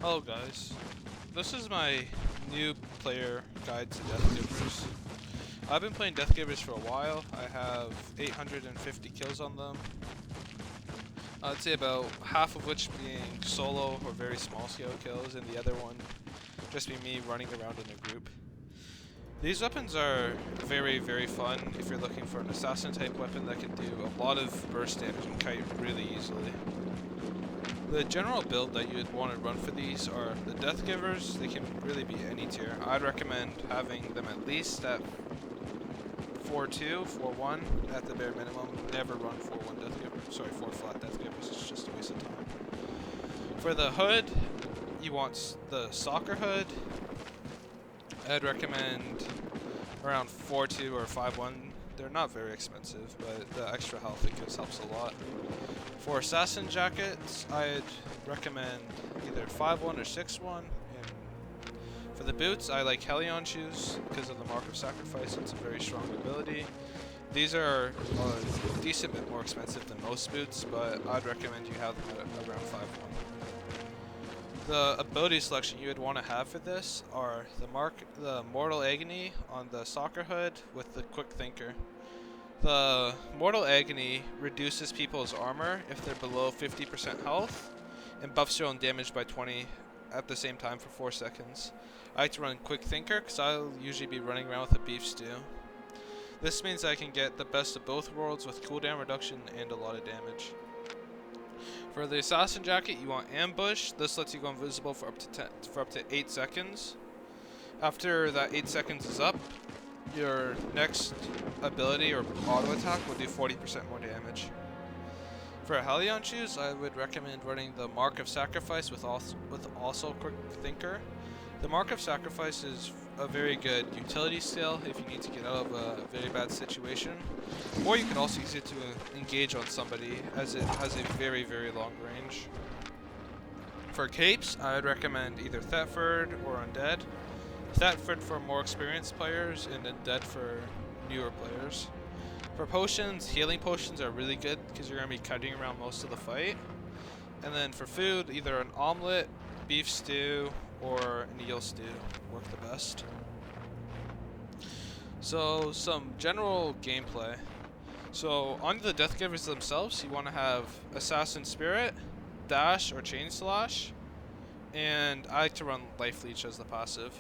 Hello guys, this is my new player guide to Deathgivers. I've been playing Deathgivers for a while. I have 850 kills on them. I'd say about half of which being solo or very small scale kills, and the other one just be me running around in a group. These weapons are very fun if you're looking for an assassin type weapon that can do a lot of burst damage and kite really easily. The general build that you'd want to run for these are the Deathgivers. They can really be any tier. I'd recommend having them at least at 4-2, 4-1 at the bare minimum. Never run 4-1 Deathgiver. Sorry, 4 flat Deathgivers. It's just a waste of time. For the hood, you want the soccer hood. I'd recommend around 4-2 or 5-1. They're not very expensive, but the extra health it gives helps a lot. For assassin jackets, I'd recommend either 5-1 or 6-1. And for the boots, I like Hellion shoes because of the Mark of Sacrifice. It's a very strong ability. These are a decent bit more expensive than most boots, but I'd recommend you have them at around 5-1. The ability selection you would want to have for this are the Mortal Agony on the soccer hood with the Quick Thinker. The Mortal Agony reduces people's armor if they're below 50% health, and buffs their own damage by 20 at the same time for 4 seconds. I like to run Quick Thinker because I'll usually be running around with a beef stew. This means I can get the best of both worlds with cooldown reduction and a lot of damage. For the Assassin Jacket, you want Ambush. This lets you go invisible for up to 8 seconds. After that 8 seconds is up, your next ability or auto attack will do 40% more damage. For Hellion shoes, I would recommend running the Mark of Sacrifice with also Quick Thinker. The Mark of Sacrifice is a very good utility skill if you need to get out of a very bad situation, or you can also use it to engage on somebody as it has a very long range. For capes, I would recommend either Thetford or Undead. Thetford for more experienced players and Undead for newer players. For potions, healing potions are really good because you're going to be cutting around most of the fight. And then for food, either an omelet, beef stew, or an eel stew work the best. So some general gameplay. So on the Deathgivers themselves, you want to have Assassin Spirit, Dash or Chain Slash, and I like to run Life Leech as the passive.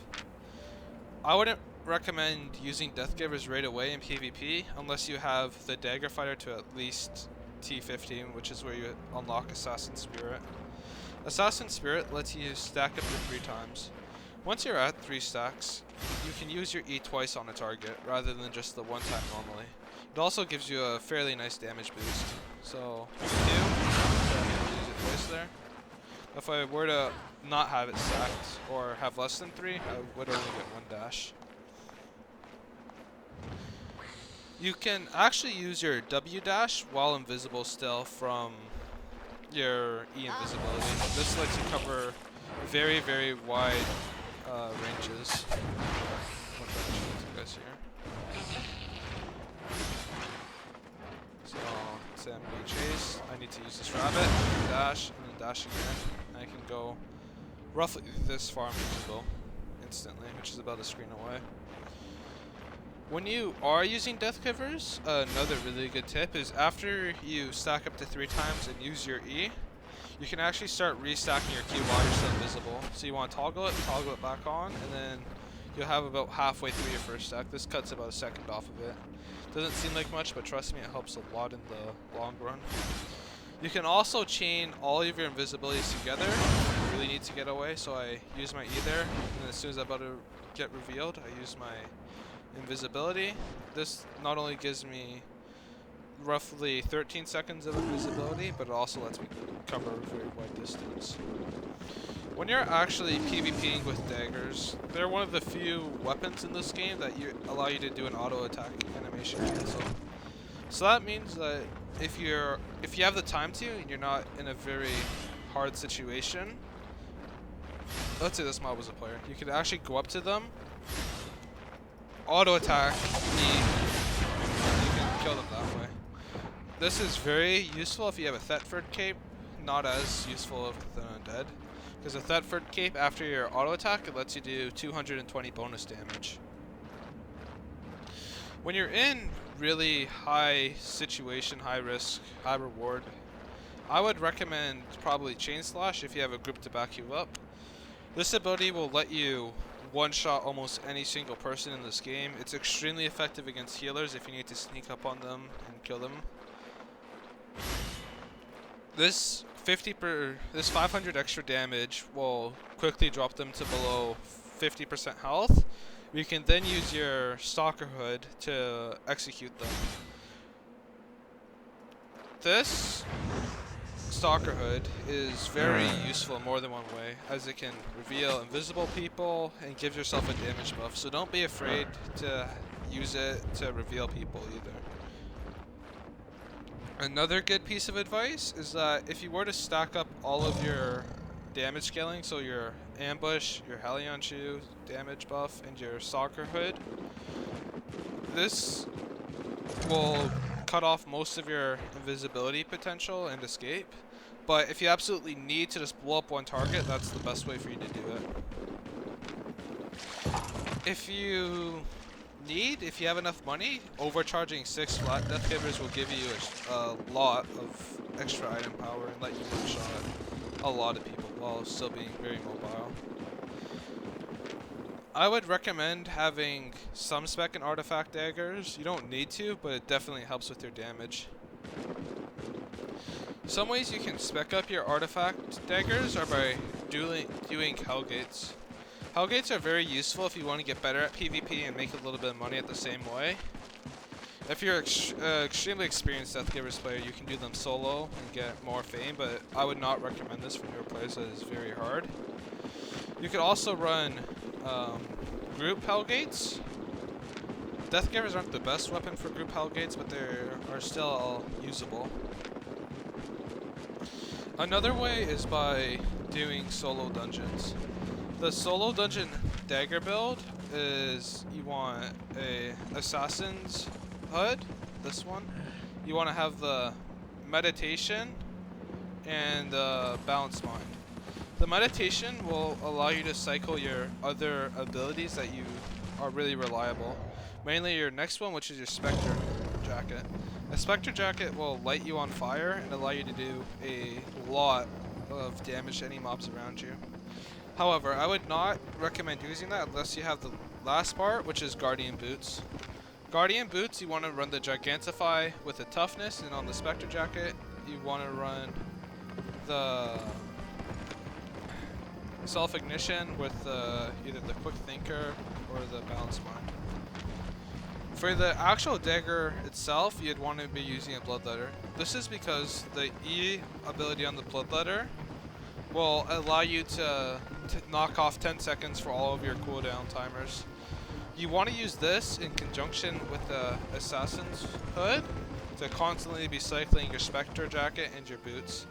I wouldn't recommend using Deathgivers right away in PvP unless you have the Dagger Fighter to at least T15, which is where you unlock Assassin Spirit. Assassin Spirit lets you stack up to 3 times. Once you're at 3 stacks, you can use your E twice on a target rather than just the one time normally. It also gives you a fairly nice damage boost. So if you do, I can use it twice there. If I were to not have it stacked or have less than 3, I would only get 1 dash. You can actually use your W dash while invisible still from your E invisibility. This lets you cover very wide ranges. What show you guys here? So say I'm being chased. I need to use this rabbit, dash, and then dash again. I can go roughly this far invisible instantly, which is about a screen away. When you are using Deathgivers, another really good tip is after you stack up to 3 times and use your E, you can actually start restacking your Q while you're still invisible. So you want to toggle it back on, and then you'll have about halfway through your first stack. This cuts about a second off of it. Doesn't seem like much, but trust me, it helps a lot in the long run. You can also chain all of your invisibilities together if you really need to get away. So I use my E there, and as soon as I'm about to get revealed, I use my invisibility. This not only gives me roughly 13 seconds of invisibility, but it also lets me cover a very wide distance. When you're actually PvPing with daggers, they're one of the few weapons in this game that allow you to do an auto attack animation cancel. So that means that if you have the time to and you're not in a very hard situation, let's say this mob was a player, you could actually go up to them, auto attack, and you can kill them that way. This is very useful if you have a Thetford cape, not as useful with an Undead. Because a Thetford cape, after your auto attack, it lets you do 220 bonus damage. When you're in really high situation, high risk, high reward, I would recommend probably Chain Slash if you have a group to back you up. This ability will let you one-shot almost any single person in this game. It's extremely effective against healers if you need to sneak up on them and kill them. This 500 extra damage will quickly drop them to below 50% health. You can then use your Stalker Hood to execute them. This Stalker Hood is very useful in more than one way, as it can reveal invisible people and gives yourself a damage buff, so don't be afraid to use it to reveal people either. Another good piece of advice is that if you were to stack up all of your damage scaling, so your ambush, your Hellion Shoe damage buff, and your Stalker Hood, this will cut off most of your invisibility potential and escape. But if you absolutely need to just blow up one target, that's the best way for you to do it. If you have enough money, overcharging 6 flat Deathgivers will give you a lot of extra item power and let you one-shot a lot of people while still being very mobile. I would recommend having some spec and artifact daggers. You don't need to, but it definitely helps with your damage. Some ways you can spec up your artifact daggers are by doing Hellgates. Hellgates are very useful if you want to get better at PvP and make a little bit of money at the same way. If you're extremely experienced Deathgivers player, you can do them solo and get more fame, but I would not recommend this for newer players, as it is very hard. You could also run group Hellgates. Deathgivers aren't the best weapon for group Hellgates, but they are still usable. Another way is by doing solo dungeons. The solo dungeon dagger build is you want a Assassin's Hood, this one. You want to have the meditation and the balanced mind. The meditation will allow you to cycle your other abilities that you are really reliable. Mainly your next one, which is your Spectre Jacket. A Spectre Jacket will light you on fire and allow you to do a lot of damage to any mobs around you. However, I would not recommend using that unless you have the last part, which is Guardian Boots. Guardian Boots, you want to run the Gigantify with the Toughness, and on the Spectre Jacket, you want to run the Self-Ignition with either the Quick Thinker or the Balanced Mind. For the actual dagger itself, you'd want to be using a Bloodletter. This is because the E ability on the Bloodletter will allow you to knock off 10 seconds for all of your cooldown timers. You want to use this in conjunction with the Assassin's Hood to constantly be cycling your Spectre Jacket and your boots.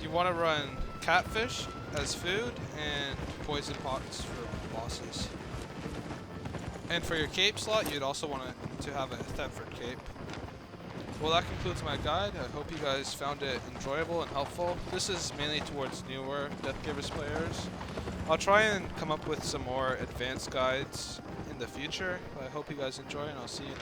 You want to run Catfish as food and Poison Pots for bosses. And for your cape slot, you'd also want to have a Thetford cape. Well, that concludes my guide. I hope you guys found it enjoyable and helpful. This is mainly towards newer Deathgivers players. I'll try and come up with some more advanced guides in the future. I hope you guys enjoy, and I'll see you